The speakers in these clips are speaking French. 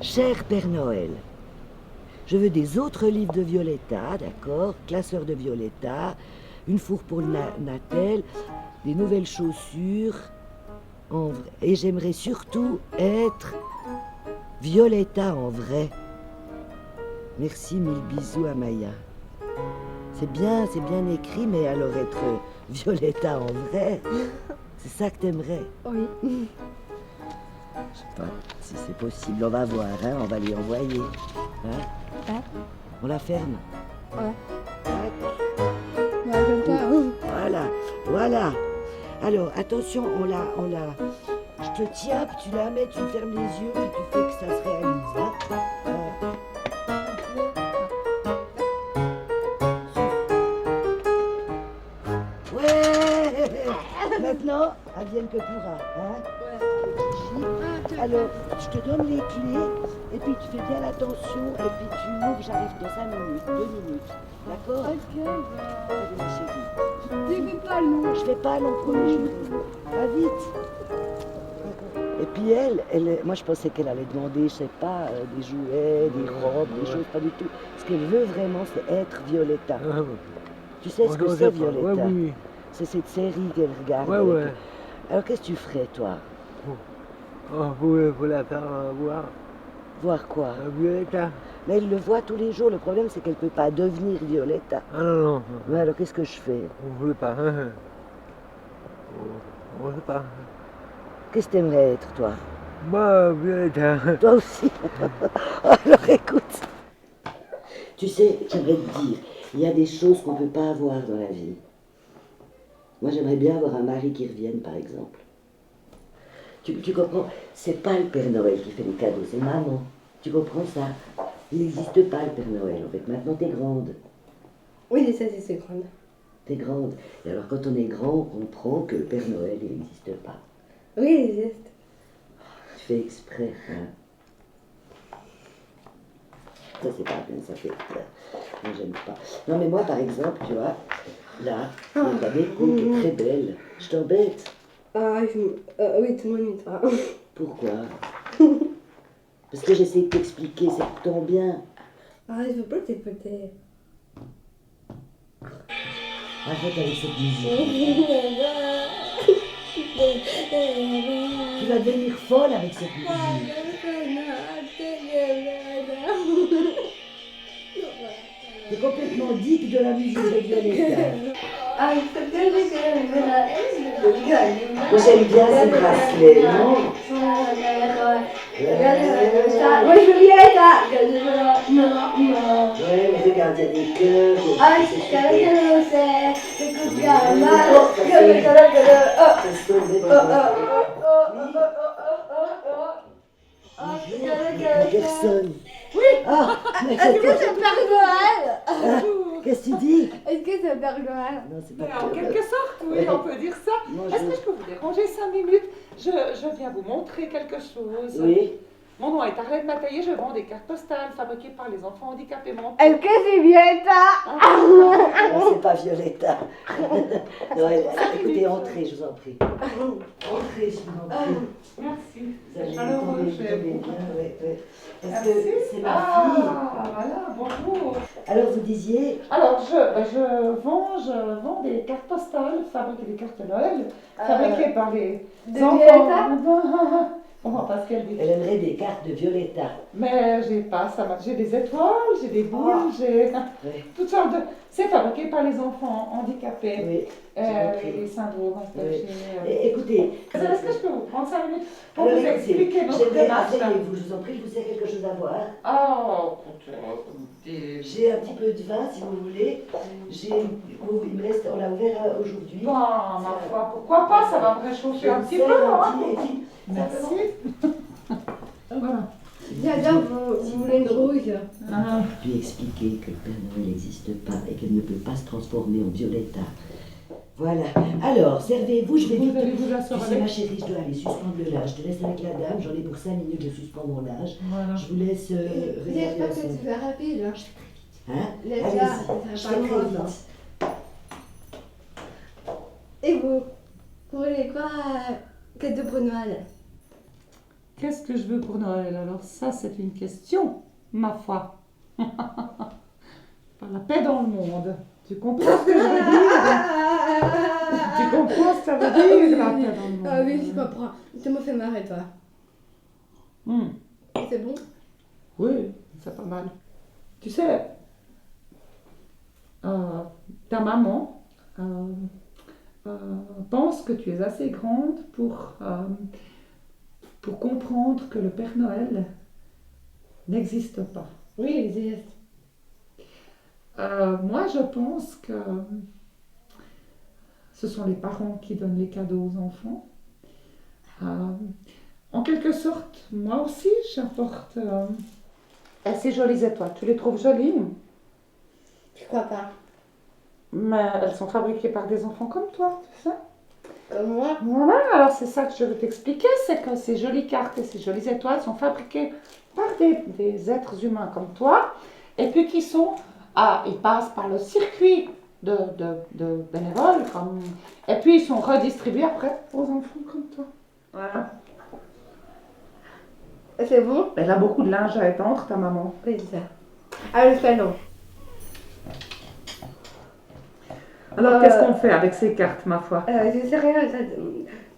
Cher Père Noël, je veux des autres livres de Violetta, d'accord, classeur de Violetta, une fourre pour le Natel, des nouvelles chaussures, en vrai. Et j'aimerais surtout être Violetta en vrai. Merci, mille bisous à Maya. C'est bien écrit, mais alors être Violetta en vrai, c'est ça que t'aimerais? Oui. Je sais pas si c'est possible, on va voir, hein, on va lui envoyer. Hein? Ouais. On la ferme. Ouais. Tac. Ouais, comme ça. Voilà. Alors, attention, on la... Je te tiens, puis tu la mets, tu me fermes les yeux, puis tu fais que ça se réalise. Hein? Ouais. Maintenant, advienne que pourra. Hein? Alors, je te donne les clés, et puis tu fais bien attention, et puis tu ouvres, j'arrive dans 5 minutes, 2 minutes. D'accord? Ok. Allez, ma chérie. Je fais pas long. Je fais pas long premier jour. Va vite. Et puis moi je pensais qu'elle allait demander, je sais pas, des jouets, des robes, des choses, pas du tout. Ce qu'elle veut vraiment, c'est être Violetta. Tu sais ce que c'est Violetta? Ouais, oui. C'est cette série qu'elle regarde. Ouais, avec- ouais. Alors qu'est-ce que tu ferais, toi? Oh, vous la faire voir. Voir quoi? Violetta. Mais elle le voit tous les jours. Le problème, c'est qu'elle peut pas devenir Violetta. Ah non. Mais alors qu'est-ce que je fais? On voulait pas. On sait pas. Qu'est-ce que t'aimerais être, toi? Moi, Violetta. Toi aussi. Alors écoute, tu sais, j'aimerais te dire, il y a des choses qu'on ne peut pas avoir dans la vie. Moi, j'aimerais bien avoir un mari qui revienne, par exemple. Tu comprends? C'est pas le Père Noël qui fait les cadeaux, c'est maman. Tu comprends ça? Il n'existe pas le Père Noël, en fait. Maintenant, t'es grande. Oui, ça c'est grande. T'es grande. Et alors, quand on est grand, on comprend que le Père Noël, il n'existe pas. Oui, il existe. Tu fais exprès, hein? Ça, c'est pas bien, ça fait peur. Moi, j'aime pas. Non, mais moi, par exemple, tu vois, là, il y a ta déco qui est très belle. Je t'embête. Ah, oui, tout le monde m'y croit. Pourquoi? Parce que j'essaie de t'expliquer, c'est pour ton bien. Ah, je veux pas t'écouter. Arrête avec cette musique. Tu vas devenir folle avec cette musique. T'es complètement dick de la musique de Violetta. Moi, j'aime bien ces bracelets, non? Moi, je veux bien être là. Ouais, mais regarde, il y a des cœurs. Personne. Oui. Ah, mais Est-ce que c'est le Père Noël? qu'est-ce que tu dis? Est-ce que c'est le Père Noël? Non, c'est Mais pas en que- quelque sorte, oui, Ouais. on peut dire ça. Moi, Est-ce que je peux vous déranger 5 minutes? Je viens vous montrer quelque chose. Oui. Mon nom est Arlette Mataillé, je vends des cartes postales fabriquées par les enfants handicapés mentaux. Est-ce que c'est Violetta? Non, c'est pas Violetta. Non, écoutez, entrez, je vous en prie. Entrez, je vous en prie. Merci. Vous allez Alors, tomber, je vais vous- bien, ouais. Parce Merci. que c'est ma fille. Ah, voilà, bonjour. Alors, vous disiez, Alors, je vends des cartes postales, fabriquées des cartes Noël, fabriquées par les de enfants. Violetta? On comprend pas ce qu'elle dit. elle aimerait des cartes de Violetta. Mais j'ai pas ça. J'ai des étoiles, j'ai des boules, j'ai Oui, toutes sortes de. C'est fabriqué par les enfants handicapés. oui, j'ai compris. Les syndromes attachés. Écoutez, Est-ce que je peux vous prendre 5 minutes pour alors, vous expliquer notre j'aimerais démarche? asseyez-vous, je vous en prie, je vous ai quelque chose à boire. Oh, J'ai un petit peu de vin, si vous voulez. Il me reste, on l'a ouvert aujourd'hui. bon, ma foi, pourquoi pas, ça va me réchauffer un petit peu. Hein. Merci. Voilà. J'adore, vous voulez une rouge? Lui expliquer que le Père Noël n'existe pas et qu'elle ne peut pas se transformer en Violetta. Voilà. Alors, servez-vous, je vais Vous vite. allez vous Tu asseoir sais, avec. ma chérie, je dois aller suspendre le linge. Je te laisse avec la dame. J'en ai pour 5 minutes, je suspends mon linge. Voilà. Je vous laisse regarder J'espère la que tu scène. fais rapide. Hein. Hein? Laisse Allez-y, là, je ça fais va pas très loin. vite. Et vous voulez quoi que de pour Noël? Qu'est-ce que je veux pour Noël? Alors ça, c'est une question, ma foi. Pas la paix dans le monde. Tu comprends ce que je veux dire? Tu comprends ce que ça veut dire, la paix dans le monde? Ah oui, je comprends. Tu me fais marrer, toi. Hmm. C'est bon? Oui, c'est pas mal. Tu sais, ta maman pense que tu es assez grande pour comprendre que le Père Noël n'existe pas. Oui, il existe. Moi, je pense que ce sont les parents qui donnent les cadeaux aux enfants. En quelque sorte, moi aussi, j'apporte ces jolies étoiles. Tu les trouves jolies? Je crois pas. Mais elles sont fabriquées par des enfants comme toi, tu sais. Comme moi? Voilà, alors c'est ça que je veux t'expliquer, c'est que ces jolies cartes et ces jolies étoiles sont fabriquées par des êtres humains comme toi, et puis qui sont, ils passent par le circuit de bénévoles, et puis ils sont redistribués après aux enfants comme toi. Voilà. C'est bon? Elle a beaucoup de linge à étendre, ta maman. Oui, c'est ça. Ah, le salon. Alors qu'est-ce qu'on fait avec ces cartes, ma foi? Je sais rien, ça,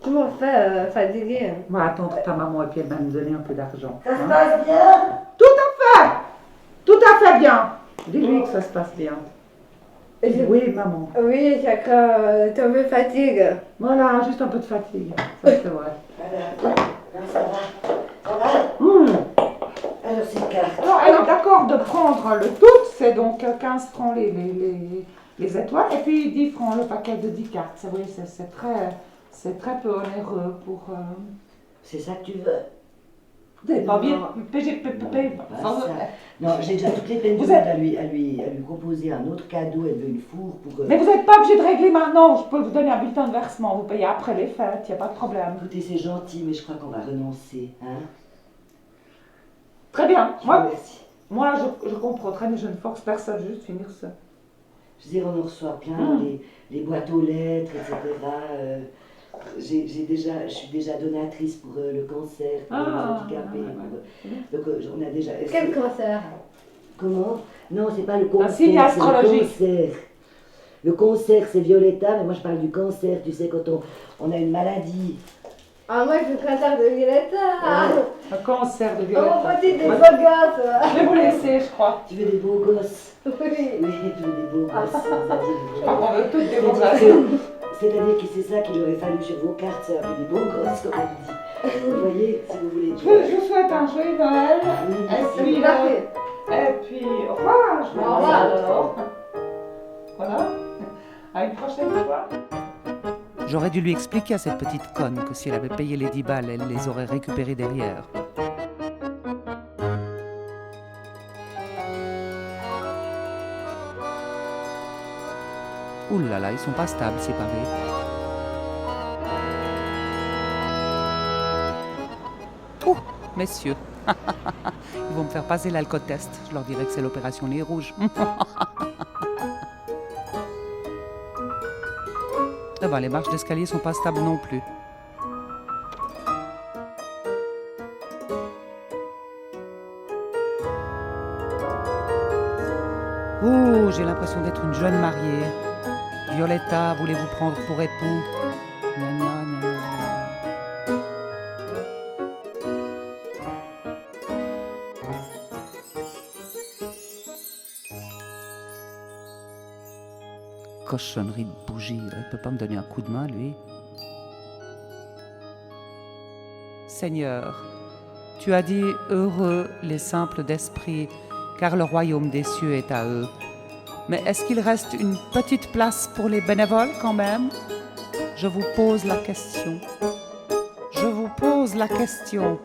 tu m'en fais fatiguer. On va attendre ta maman et puis elle va nous donner un peu d'argent. Ça se passe bien? Tout à fait bien. Dis-lui que ça se passe bien. Oui, maman. Oui, chacun, tu me fatigue. Voilà, juste un peu de fatigue. Ça, c'est vrai. Voilà. Alors, ça va? Ça va? Alors, c'est carte. Alors, elle est d'accord de prendre le tout, c'est donc 15 francs les étoiles, et puis 10 francs le paquet de 10 cartes. C'est vrai, c'est très peu onéreux pour... C'est ça que tu veux? Vous n'avez pas bien... Pas ça. Non, j'ai déjà toutes les peines du Vous monde êtes- à lui proposer un autre cadeau. Elle veut une four pour... Mais vous n'êtes pas obligé de régler maintenant, je peux vous donner un bulletin de versement, vous payez après les fêtes, il n'y a pas de problème. Écoutez, c'est gentil, mais je crois qu'on va renoncer. Hein? Très bien, Je vous moi remercie. je comprends très bien, je ne force personne, juste finir ça. Je veux dire, on en reçoit plein, les boîtes aux lettres, etc. Je suis déjà donatrice pour le cancer, pour les handicapés. Donc, on a déjà... Quel cancer? Comment? Non, c'est pas le cancer, signe c'est astrologique. le cancer. Le cancer, c'est Violetta, mais moi je parle du cancer, tu sais, quand on a une maladie. Ah, moi, je suis cancer de Violetta. Un cancer de Oh, Violetta. petit des beaux gosses. Je vais vous laisser, je crois. Tu veux des beaux gosses? Oui. Oui, tu veux des beaux gosses. Je crois qu'on veut toutes des bons C'est-à-dire gosses. c'est-à-dire que c'est ça qu'il aurait fallu sur vos cartes, ça, des beaux gosses, comme on dit. Vous voyez, si vous voulez. Je vous souhaite un joyeux Noël. Oui, Et puis, Parfait. au revoir. Je vous Au revoir. alors. Voilà. À une prochaine fois. J'aurais dû lui expliquer à cette petite conne que si elle avait payé les 10 balles, elle les aurait récupérées derrière. Ouh là là, ils sont pas stables séparés. Oh, messieurs, ils vont me faire passer l'alcotest. Je leur dirai que c'est l'opération Nez Rouge. Ah ben, les marches d'escalier sont pas stables non plus. Oh, j'ai l'impression d'être une jeune mariée. Violetta, voulez-vous prendre pour époux? Gna, gna, gna, gna. Cochonnerie de bougie, il peut pas me donner un coup de main, lui. Seigneur, tu as dit heureux les simples d'esprit, car le royaume des cieux est à eux. Mais est-ce qu'il reste une petite place pour les bénévoles quand même? Je vous pose la question. Je vous pose la question.